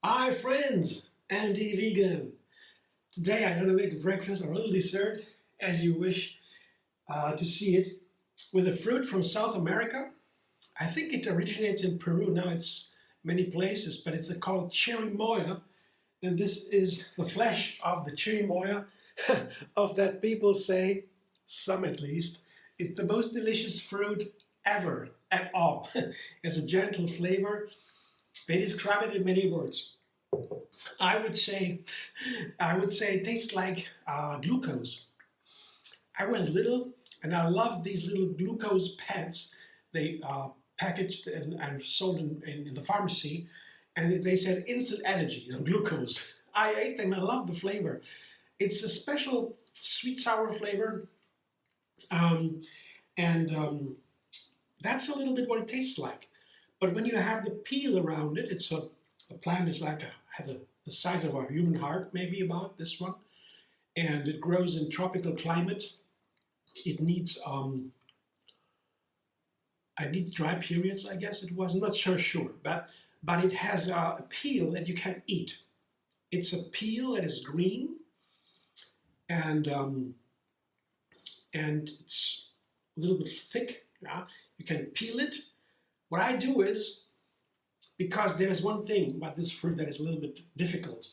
Hi friends, Andy Vegan. Today I'm going to make a breakfast or a little dessert as you wish to see it with a fruit from South America. I think it originates in Peru. Now it's many places, but it's called cherimoya. And this is the flesh of the cherimoya of that people say, some at least, it's the most delicious fruit ever at all. It's a gentle flavor. They describe it in many words. I would say, I would say it tastes like glucose. I was little and I loved these little glucose pads. They packaged and sold in the pharmacy, and they said instant energy, glucose. I ate them. I love the flavor. It's a special sweet sour flavor, um, and that's a little bit what it tastes like. But when you have the peel around it, the plant is like has the size of a human heart, maybe about this one, and it grows in tropical climate. It needs I need dry periods, I guess it was. I'm not sure, but it has a peel that you can eat. It's a peel that is green, and um, and it's a little bit thick. Yeah? You can peel it. What I do is, because there's one thing about this fruit that is a little bit difficult.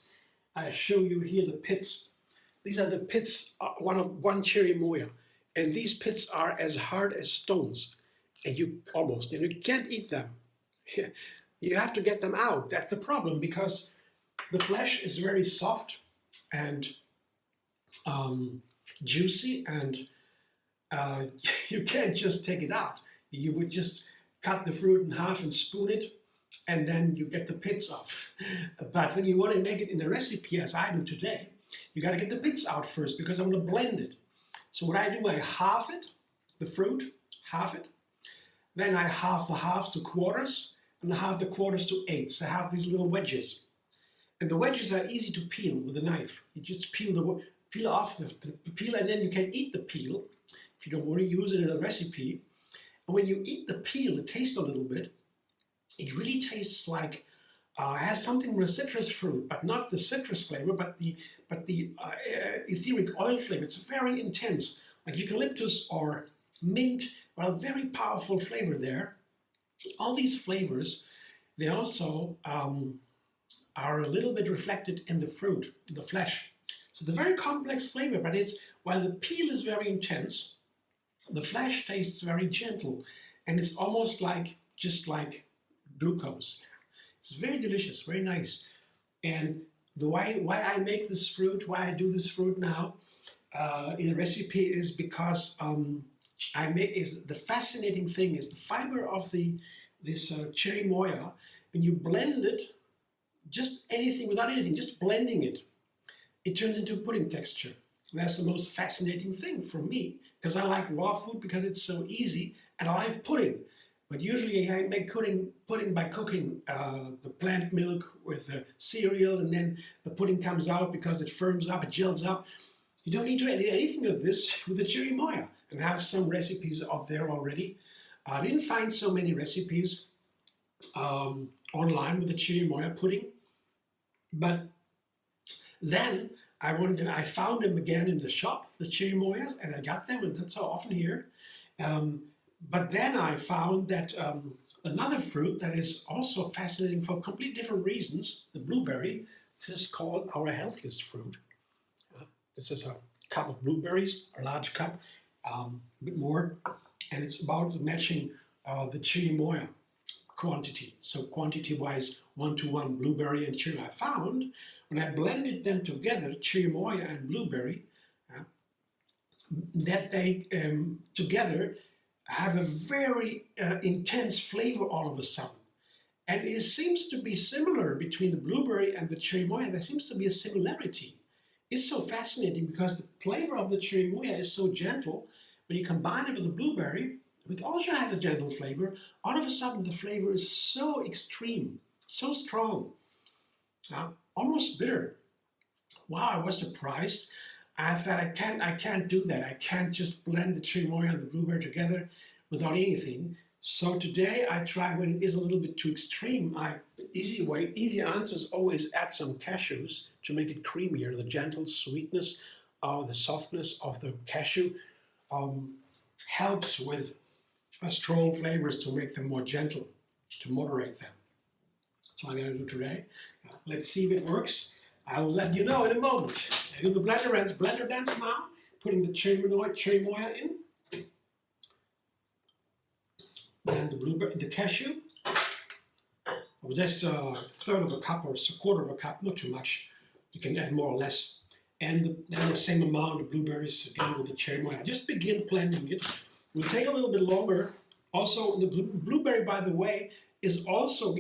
I show you here the pits. These are the pits, one cherimoya, and these pits are as hard as stones, and you can't eat them. You have to get them out. That's the problem, because the flesh is very soft and juicy, and uh, you can't just take it out. You would just cut the fruit in half and spoon it, and then you get the pits off. But when you want to make it in a recipe, as I do today, you got to get the pits out first, because I'm going to blend it. So what I do, I halve it, the fruit, halve it. Then I halve the halves to quarters, and halve the quarters to eighths. I have these little wedges. And the wedges are easy to peel with a knife. You just peel off the peel, and then you can eat the peel if you don't want to use it in a recipe. And when you eat the peel, it tastes a little bit. It really tastes like has something with citrus fruit, but not the citrus flavor, but the etheric oil flavor. It's very intense, like eucalyptus or mint. Well, very powerful flavor there. All these flavors, they also are a little bit reflected in the fruit, in the flesh. So the very complex flavor, but it's while the peel is very intense, the flesh tastes very gentle, and it's almost like just like glucose. It's very delicious, very nice. And the why I make this fruit, why I do this fruit now in a recipe is because the fascinating thing is the fiber of this cherimoya. When you blend it, just anything without anything, just blending it, it turns into pudding texture. And that's the most fascinating thing for me, because I like raw food because it's so easy, and I like pudding. But usually I make pudding by cooking the plant milk with the cereal, and then the pudding comes out because it firms up, it gels up. You don't need to add anything of this with the cherimoya. And I have some recipes out there already. I didn't find so many recipes online with the cherimoya pudding, but then I found them again in the shop, the cherimoyas, and I got them, and that's so often here. But then I found that another fruit that is also fascinating for completely different reasons, the blueberry. This is called our healthiest fruit. This is a cup of blueberries, a large cup, a bit more, and it's about matching the cherimoya quantity. So quantity-wise, 1-to-1 blueberry and cherry. I found when I blended them together, cherimoya and blueberry, that they together have a very intense flavor all of a sudden. And it seems to be similar between the blueberry and the cherimoya. There seems to be a similarity. It's so fascinating because the flavor of the cherimoya is so gentle. When you combine it with the blueberry, which also has a gentle flavor, all of a sudden the flavor is so extreme, so strong, almost bitter. Wow, I was surprised. I thought I can't do that. I can't just blend the cherimoya and the blueberry together without anything. So today I try when it is a little bit too extreme. Easy answer is always add some cashews to make it creamier. The gentle sweetness or the softness of the cashew um, helps with strong flavors to make them more gentle, to moderate them. That's what I'm going to do today. Let's see if it works. I'll let you know in a moment. I do the blender dance now, putting the cherimoya in, and the blueberry, the cashew. Just a third of a cup or a quarter of a cup, not too much. You can add more or less. And then the same amount of blueberries again with the cherimoya. Just begin blending it. It will take a little bit longer. Also, the blueberry, by the way, is also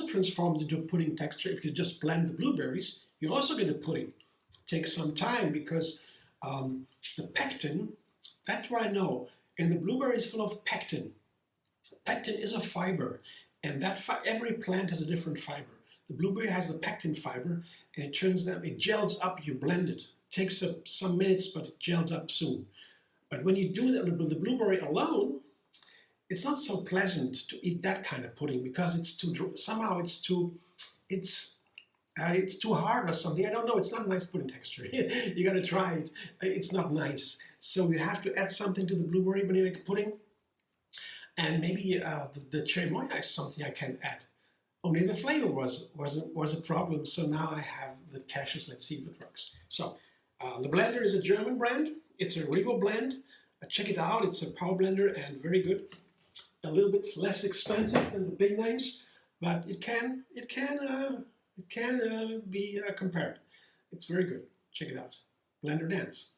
transformed into a pudding texture. If you just blend the blueberries, you're also get a pudding. It takes some time because the pectin, that's what I know. And the blueberry is full of pectin. Pectin is a fiber, and every plant has a different fiber. The blueberry has the pectin fiber, and it gels up. You blend it. It takes some minutes, but it gels up soon. But when you do that with the blueberry alone, it's not so pleasant to eat that kind of pudding because it's too hard or something. I don't know. It's not a nice pudding texture. You got to try it. It's not nice. So you have to add something to the blueberry when you make a pudding. And maybe the cherimoya is something I can add. Only the flavor was a problem. So now I have the cashews. Let's see if it works. So the blender is a German brand. It's a Revo blend. Check it out. It's a power blender and very good. A little bit less expensive than the big names, but it can be compared. It's very good. Check it out. Blender dance.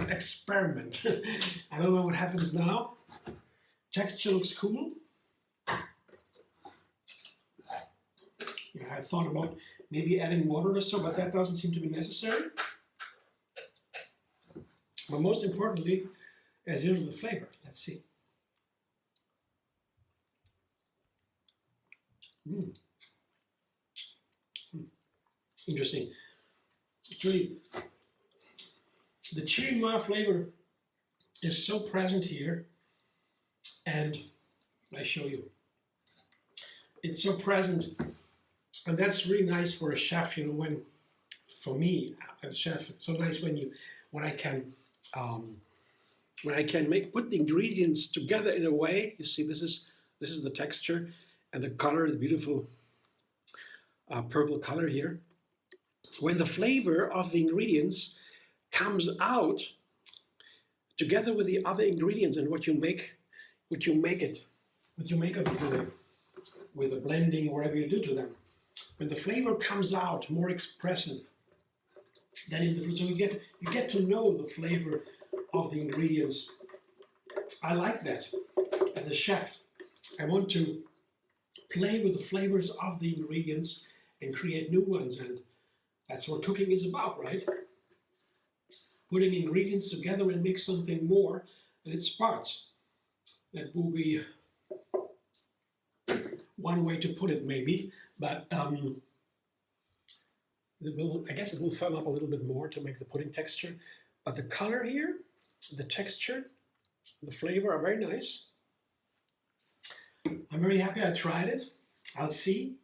Experiment. I don't know what happens now. Texture looks cool. Yeah, I thought about maybe adding water or so, but that doesn't seem to be necessary. But most importantly, as usual, the flavor. Let's see. Interesting. It's really, the cherimoya flavor is so present here, and I show you. It's so present, and that's really nice for a chef. You know, for me as a chef, it's so nice when I can put the ingredients together in a way. You see, this is the texture and the color, the beautiful purple color here. When the flavor of the ingredients comes out together with the other ingredients and what you make of it with the blending, whatever you do to them. When the flavor comes out more expressive than in the fruit, so you get to know the flavor of the ingredients. I like that. As a chef, I want to play with the flavors of the ingredients and create new ones, and that's what cooking is about, right? Putting ingredients together and make something more than its parts. That will be one way to put it, maybe, but I guess it will firm up a little bit more to make the pudding texture. But the color here, the texture, the flavor are very nice. I'm very happy I tried it. I'll see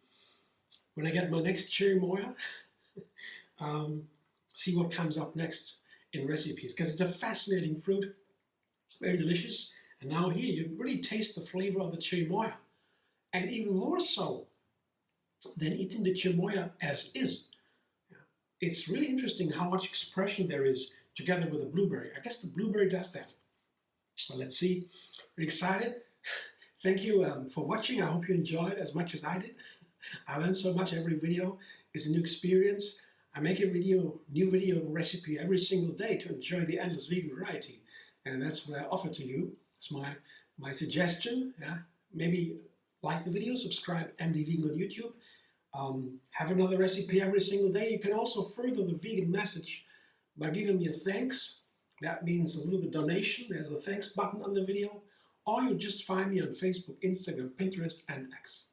when I get my next cherimoya, see what comes up next in recipes, because it's a fascinating fruit, very delicious. And now here you really taste the flavor of the cherimoya, and even more so than eating the cherimoya as is. it's really interesting how much expression there is together with the blueberry. I guess the blueberry does that. Well, let's see. We're excited. Thank you for watching. I hope you enjoyed as much as I did. I learned so much. Every video is a new experience. I make a new video recipe every single day to enjoy the endless vegan variety. And that's what I offer to you. It's my suggestion. Yeah? Maybe like the video, subscribe MD Vegan on YouTube. Have another recipe every single day. You can also further the vegan message by giving me a thanks. That means a little bit donation. There's a thanks button on the video. Or you just find me on Facebook, Instagram, Pinterest, and X.